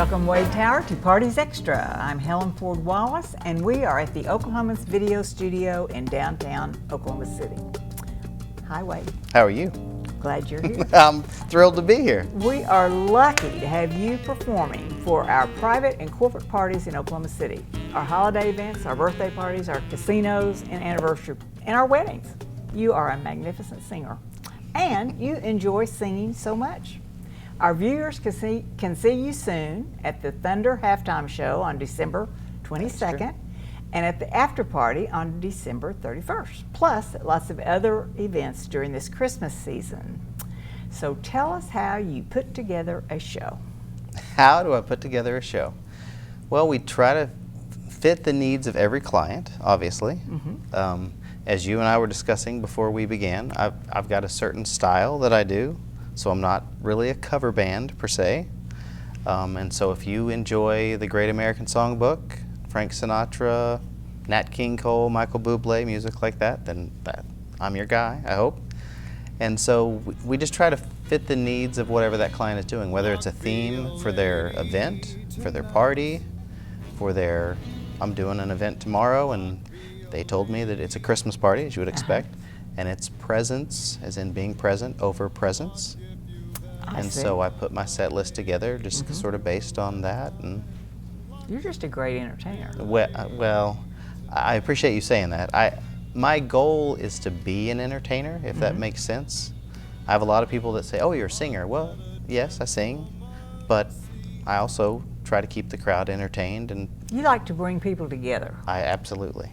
Welcome, Wade Tower, to Parties Extra. I'm Helen Ford Wallace, and we are at the Oklahoman's Video Studio in downtown Oklahoma City. Hi, Wade. How are you? Glad you're here. I'm thrilled to be here. We are lucky to have you performing for our private and corporate parties in Oklahoma City, our holiday events, our birthday parties, our casinos and anniversary, and our weddings. You are a magnificent singer, and you enjoy singing so much. Our viewers can see you soon at the Thunder Halftime Show on December 22nd and at the After Party on December 31st, plus lots of other events during this Christmas season. So tell us how you put together a show. How do I put together a show? Well, we try to fit the needs of every client, obviously. As you and I were discussing before we began, I've got a certain style that I do. So I'm not really a cover band per se. And so if you enjoy the Great American Songbook, Frank Sinatra, Nat King Cole, Michael Bublé, music like that, then I'm your guy, I hope. And so we just try to fit the needs of whatever that client is doing, whether it's a theme for their event, for their party, for their, I'm doing an event tomorrow and they told me that it's a Christmas party, as you would expect. And it's presents, as in being present over presents. And so I put my set list together just sort of based on that. And you're just a great entertainer. Well, I appreciate you saying that. My goal is to be an entertainer, if that makes sense. I have a lot of people that say, oh, you're a singer. Well, yes, I sing, but I also try to keep the crowd entertained. And you like to bring people together. Absolutely.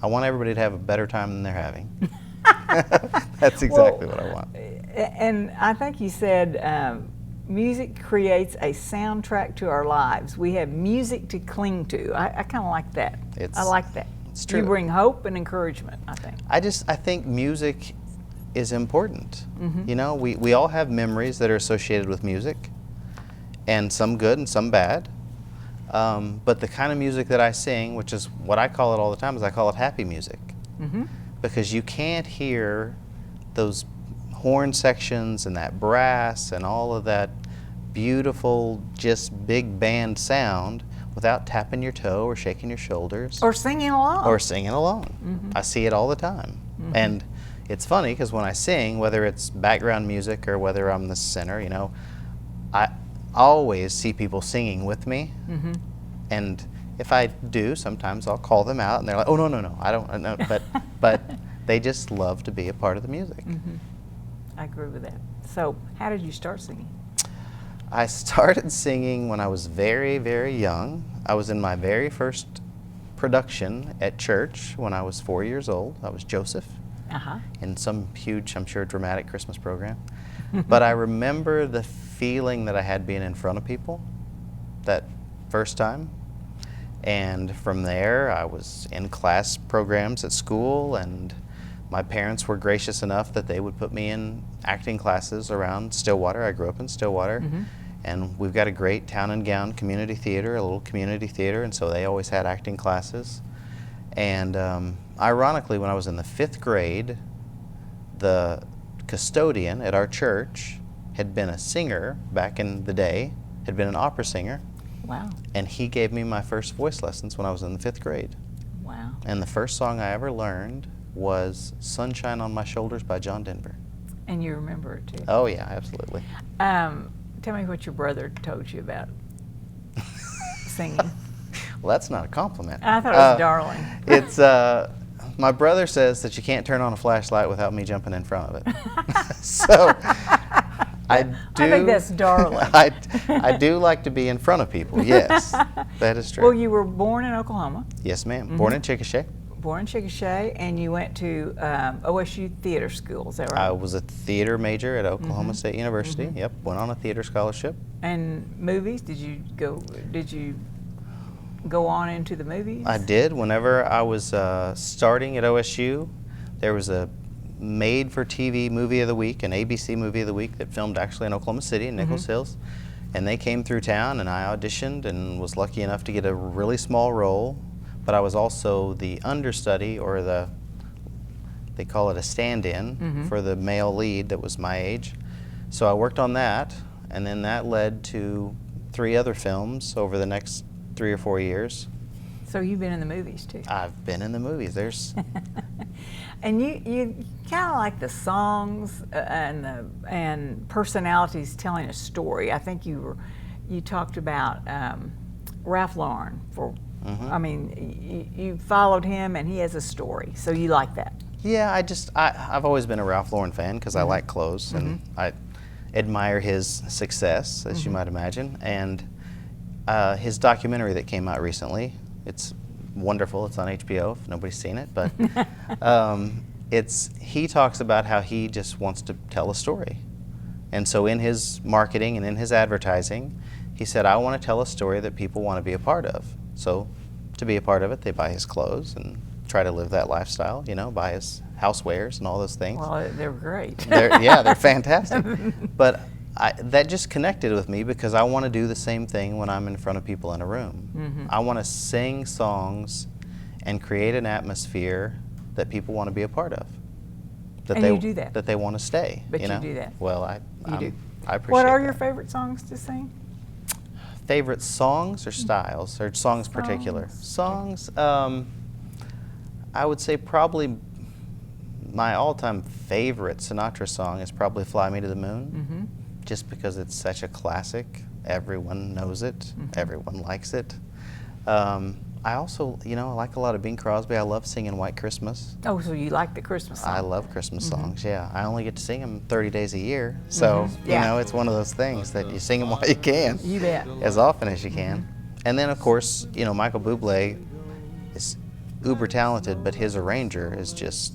I want everybody to have a better time than they're having. That's exactly what I want. And I think you said music creates a soundtrack to our lives. We have music to cling to. I kind of like that. I like that. It's true. You bring hope and encouragement, I think. I think music is important. You know, we all have memories that are associated with music, and some good and some bad. But the kind of music that I sing, which is what I call it all the time, is I call it happy music. Because you can't hear those horn sections and that brass and all of that beautiful, just big band sound without tapping your toe or shaking your shoulders. Or singing along. Or singing along. I see it all the time. And it's funny because when I sing, whether it's background music or whether I'm the singer, you know, I always see people singing with me. And if I do, sometimes I'll call them out and they're like, oh, no, I don't know. But they just love to be a part of the music. I agree with that. So how did you start singing? I started singing when I was very, very young. I was in my very first production at church when I was 4 years old. I was Joseph in some huge, I'm sure, dramatic Christmas program. But I remember the feeling that I had being in front of people that first time. And from there, I was in class programs at school, and my parents were gracious enough that they would put me in acting classes around Stillwater. I grew up in Stillwater, and we've got a great town and gown community theater, a little community theater, and so they always had acting classes. And ironically, when I was in the 5th grade, the custodian at our church had been a singer back in the day, had been an opera singer. Wow. And he gave me my first voice lessons when I was in the 5th grade. Wow. And the first song I ever learned was Sunshine on My Shoulders by John Denver. And you remember it too? Oh yeah, absolutely. Tell me what your brother told you about singing. Well, that's not a compliment. I thought it was darling. It's, my brother says that you can't turn on a flashlight without me jumping in front of it. So, I think that's darling. I do like to be in front of people, yes. That is true. Well, you were born in Oklahoma. Yes, ma'am. Born in Chickasha. Born in Chickasha, and you went to OSU Theater School, is that right? I was a theater major at Oklahoma State University. Yep, went on a theater scholarship. And movies, did you go on into the movies? I did. Whenever I was starting at OSU, there was a made-for-TV movie of the week, an ABC movie of the week that filmed actually in Oklahoma City in Nichols Hills. And they came through town and I auditioned and was lucky enough to get a really small role. But I was also the understudy, or they call it a stand-in, for the male lead that was my age. So I worked on that, and then that led to 3 other films over the next 3 or 4 years. So you've been in the movies too. I've been in the movies. There's And you kind of like the songs and personalities telling a story. I think you talked about Ralph Lauren for. I mean, you followed him, and he has a story, so you like that. Yeah, I've always been a Ralph Lauren fan because I like clothes and I admire his success, as you might imagine. And his documentary that came out recently, it's wonderful. It's on HBO if nobody's seen it, but he talks about how he just wants to tell a story. And so in his marketing and in his advertising, he said, I want to tell a story that people want to be a part of. So to be a part of it, they buy his clothes and try to live that lifestyle, buy his housewares and all those things. Well, they're great. They're fantastic. But that just connected with me because I want to do the same thing when I'm in front of people in a room. I want to sing songs and create an atmosphere that people want to be a part of. You do that. That they want to stay. But you do that. Well, I appreciate What are that. your favorite songs to sing? Favorite songs or styles, or songs particular? Songs, I would say probably my all-time favorite Sinatra song is probably Fly Me to the Moon, just because it's such a classic. Everyone knows it. Everyone likes it. I also, I like a lot of Bing Crosby. I love singing White Christmas. Oh, so you like the Christmas song? I love Christmas songs, yeah. I only get to sing them 30 days a year. So, it's one of those things that you sing them while you can. You bet. As often as you can. And then, of course, Michael Bublé is uber talented, but his arranger is just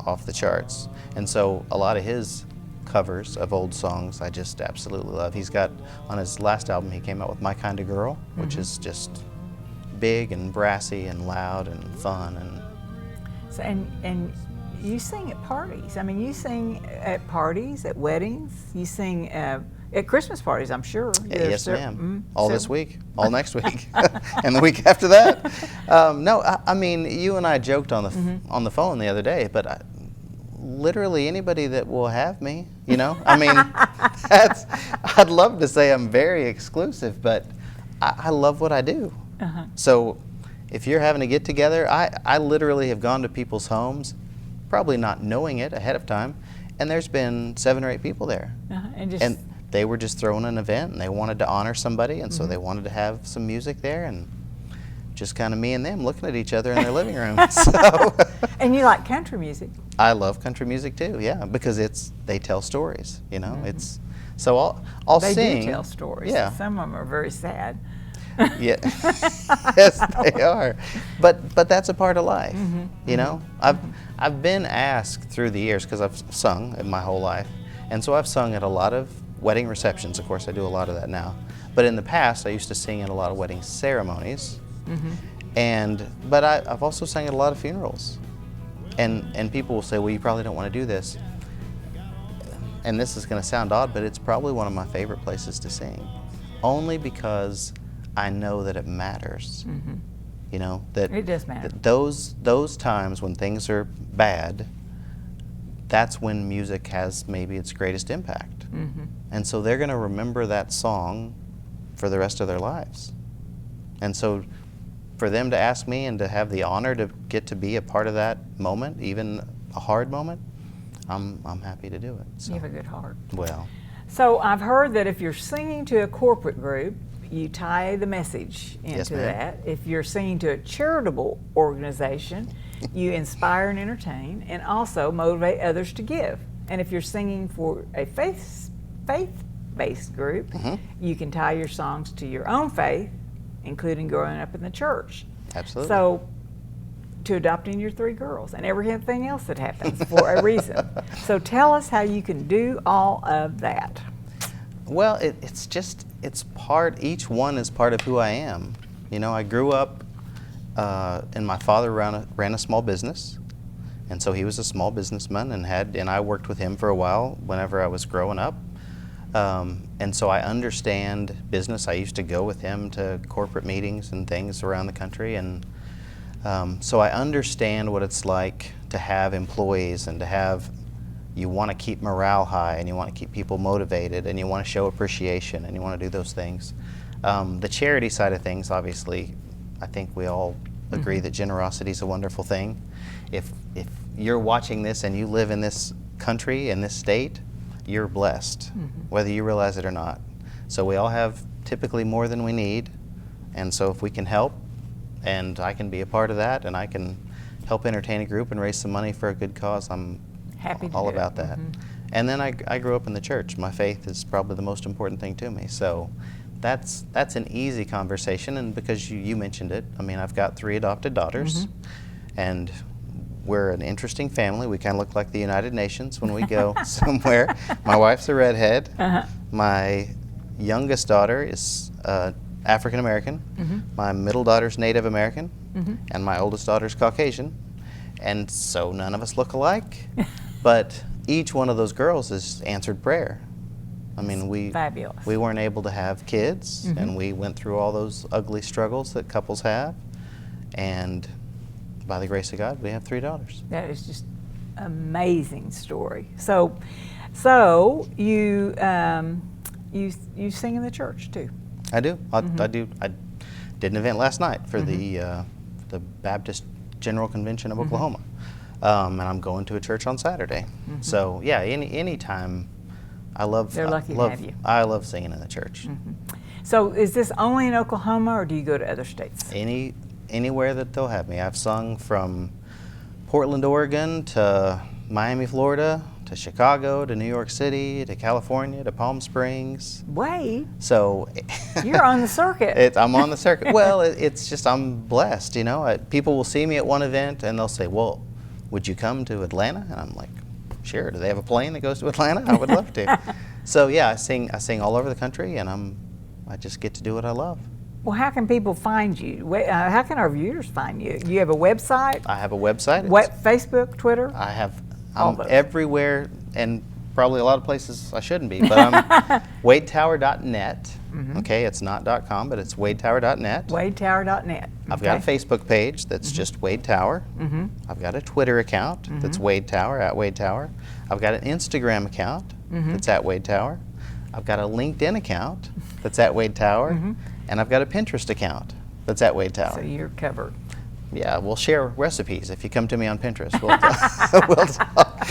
off the charts. And so a lot of his covers of old songs I just absolutely love. He's got, on his last album, he came out with My Kind of Girl, which is just big and brassy and loud and fun. And you sing at parties. I mean, you sing at parties, at weddings. You sing at Christmas parties, I'm sure. Yes, ma'am. All this week, all next week, and the week after that. No, I mean, you and I joked on the phone the other day, but literally anybody that will have me, I mean, I'd love to say I'm very exclusive, but I love what I do. So if you're having a get together, I literally have gone to people's homes, probably not knowing it ahead of time, and there's been 7 or 8 people there. And they were just throwing an event and they wanted to honor somebody, and so they wanted to have some music there, and just kind of me and them looking at each other in their living room. So and you like country music? I love country music too, yeah, because they tell stories, It's so I'll sing. They do tell stories. Yeah. Some of them are very sad. Yeah, yes, they are. But that's a part of life, I've been asked through the years, because I've sung in my whole life, and so I've sung at a lot of wedding receptions. Of course, I do a lot of that now. But in the past, I used to sing at a lot of wedding ceremonies, but I've also sang at a lot of funerals, and people will say, well, you probably don't want to do this. And this is going to sound odd, but it's probably one of my favorite places to sing, only because I know that it matters. That it does matter. That those times when things are bad, that's when music has maybe its greatest impact. And so they're going to remember that song for the rest of their lives. And so for them to ask me and to have the honor to get to be a part of that moment, even a hard moment, I'm happy to do it. So. You have a good heart. Well. So I've heard that if you're singing to a corporate group, you tie the message into that. If you're singing to a charitable organization, you inspire and entertain, and also motivate others to give. And if you're singing for a faith-based group, you can tie your songs to your own faith, including growing up in the church. Absolutely. So, to adopting your 3 girls and everything else that happens for a reason. So tell us how you can do all of that. Well, each one is part of who I am. I grew up, and my father ran a small business, and so he was a small businessman, and I worked with him for a while whenever I was growing up. And so I understand business. I used to go with him to corporate meetings and things around the country, and so I understand what it's like to have employees and to have, you want to keep morale high and you want to keep people motivated and you want to show appreciation and you want to do those things. The charity side of things, obviously, I think we all agree that generosity is a wonderful thing. If you're watching this and you live in this country, in this state, you're blessed, whether you realize it or not. So we all have typically more than we need, and so if we can help, and I can be a part of that, and I can help entertain a group and raise some money for a good cause, I'm happy to all do about it. that. And then I grew up in the church. My faith is probably the most important thing to me. So that's an easy conversation, and because you mentioned it, I mean, I've got 3 adopted daughters, and we're an interesting family. We kind of look like the United Nations when we go somewhere. My wife's a redhead. My youngest daughter is African American. My middle daughter's Native American, and my oldest daughter's Caucasian. And so none of us look alike, but each one of those girls has answered prayer. I mean, Fabulous. we weren't able to have kids, and we went through all those ugly struggles that couples have, and by the grace of God, we have 3 daughters. That is just amazing story. So you you sing in the church too? I do. I do. I did an event last night for the Baptist General Convention of Oklahoma, and I'm going to a church on Saturday. So yeah, any time, I love. They're lucky to have you. I love singing in the church. So is this only in Oklahoma, or do you go to other states? Anywhere that they'll have me. I've sung from Portland, Oregon, to Miami, Florida, to Chicago, to New York City, to California, to Palm Springs. Wait, So you're on the circuit. I'm on the circuit. Well, it's just, I'm blessed, you know. People will see me at one event and they'll say, well, would you come to Atlanta? And I'm like, sure. Do they have a plane that goes to Atlanta? I would love to. So yeah, I sing all over the country, and I just get to do what I love. Well, how can people find you? How can our viewers find you? You have a website? I have a website. Facebook, Twitter? I'm everywhere, and probably a lot of places I shouldn't be, but I'm wadetower.net. Okay, it's not .com, but it's wadetower.net. Wadetower.net. I've got a Facebook page that's just Wade Tower. I've got a Twitter account that's Wade Tower, at Wade Tower. I've got an Instagram account that's at Wade Tower. I've got a LinkedIn account that's at Wade Tower. And I've got a Pinterest account that's at Wade Tower. So you're covered. Yeah, we'll share recipes if you come to me on Pinterest. We'll talk.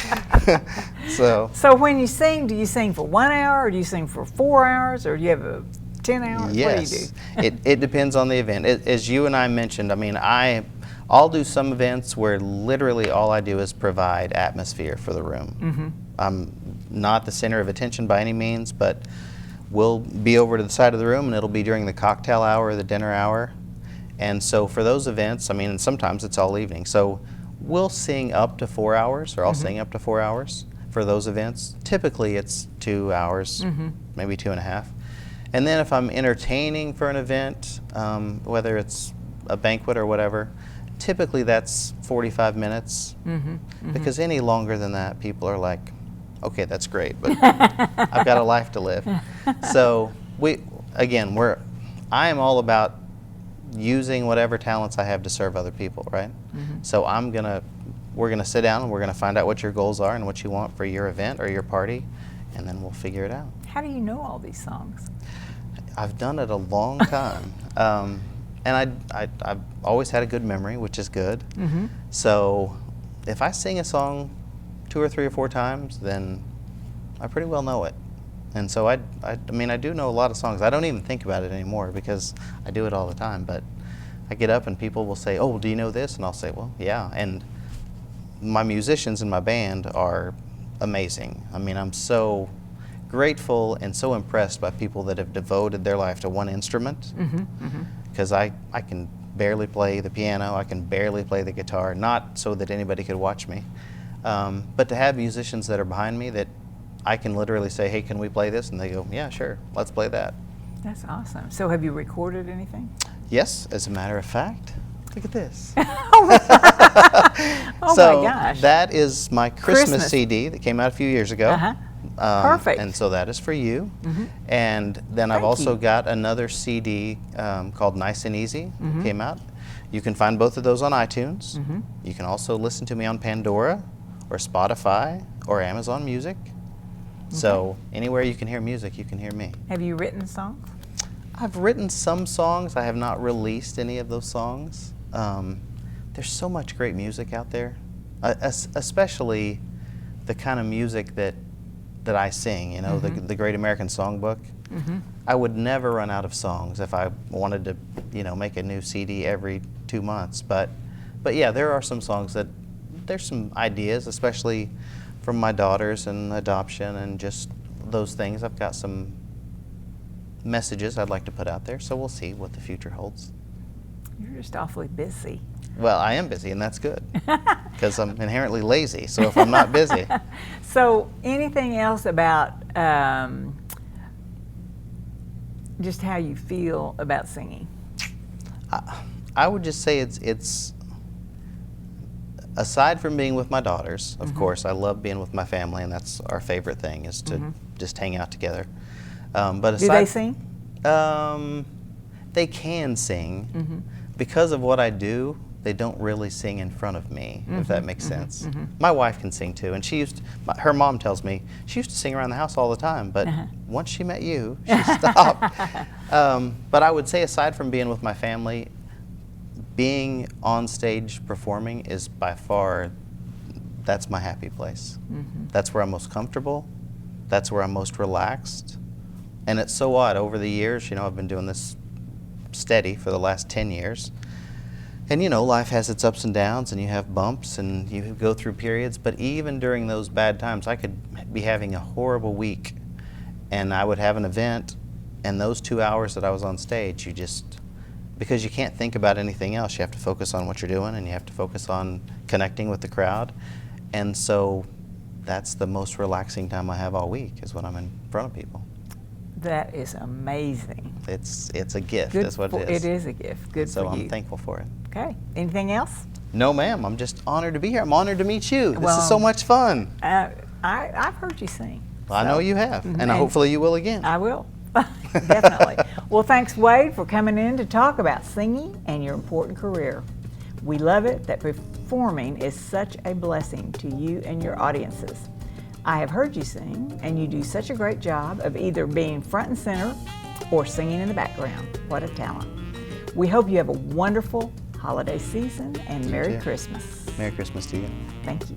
So when you sing, do you sing for 1 hour, or do you sing for 4 hours, or do you have a 10 hours? Yes. What do you do? It depends on the event. As you and I mentioned, I mean, I'll do some events where literally all I do is provide atmosphere for the room. I'm not the center of attention by any means, but we'll be over to the side of the room, and it'll be during the cocktail hour or the dinner hour. And so for those events, I mean, and sometimes it's all evening. So we'll sing up to 4 hours, or I'll sing up to 4 hours for those events. Typically it's 2 hours, maybe 2.5. And then if I'm entertaining for an event, whether it's a banquet or whatever, typically that's 45 minutes. Because any longer than that, people are like, okay, that's great, but I've got a life to live. So I am all about using whatever talents I have to serve other people, right? So we're gonna sit down and we're gonna find out what your goals are and what you want for your event or your party, and then we'll figure it out. How do you know all these songs? I've done it a long time, and I've always had a good memory, which is good. So if I sing a song 2 or 3 or 4 times, then I pretty well know it. And so I mean, I do know a lot of songs. I don't even think about it anymore because I do it all the time. But I get up and people will say, oh, do you know this? And I'll say, well, yeah. And my musicians in my band are amazing. I mean, I'm so grateful and so impressed by people that have devoted their life to one instrument. Because I can barely play the piano. I can barely play the guitar, not so that anybody could watch me. But to have musicians that are behind me that I can literally say, hey, can we play this? And they go, yeah, sure, let's play that. That's awesome. So have you recorded anything? Yes, as a matter of fact. Look at this. Oh So my gosh. that is my Christmas CD that came out a few years ago. Perfect. And so that is for you. And then I've Thank also you. got another CD called Nice and Easy that came out. You can find both of those on iTunes. You can also listen to me on Pandora or Spotify or Amazon Music. So anywhere you can hear music, you can hear me. Have you written songs? I've written some songs. I have not released any of those songs. There's so much great music out there, especially the kind of music that I sing, you know, the Great American Songbook. I would never run out of songs if I wanted to, you know, make a new CD every 2 months. But yeah, there are some songs that, there's some ideas, especially from my daughters and adoption and just those things. I've got some messages I'd like to put out there, so we'll see what the future holds. You're just awfully busy. Well, I am busy, and that's good, because I'm inherently lazy, so if I'm not busy. So anything else about just how you feel about singing? I would just say it's aside from being with my daughters, of course, I love being with my family, and that's our favorite thing, is to just hang out together. But aside, do they sing? They can sing. Because of what I do, they don't really sing in front of me, if that makes sense. My wife can sing too, and her mom tells me she used to sing around the house all the time, but once she met you, she stopped. But I would say, aside from being with my family, being on stage performing is by far, that's my happy place. That's where I'm most comfortable. That's where I'm most relaxed. And it's so odd, over the years, you know, I've been doing this steady for the last 10 years. And you know, life has its ups and downs, and you have bumps, and you go through periods, but even during those bad times, I could be having a horrible week, and I would have an event, and those 2 hours that I was on stage, you just, because you can't think about anything else, you have to focus on what you're doing, and you have to focus on connecting with the crowd. And so that's the most relaxing time I have all week, is when I'm in front of people. That is amazing. It's a gift, Good is what it is. It is a gift. Good So for you. I'm thankful for it. Okay. Anything else? No, ma'am. I'm just honored to be here. I'm honored to meet you. This Well, is so much fun. I've heard you sing. Well, I know you have, and hopefully you will again. I will. Definitely. Well, thanks, Wade, for coming in to talk about singing and your important career. We love it that performing is such a blessing to you and your audiences. I have heard you sing, and you do such a great job of either being front and center or singing in the background. What a talent. We hope you have a wonderful holiday season, and Merry Christmas. Merry Christmas to you. Thank you.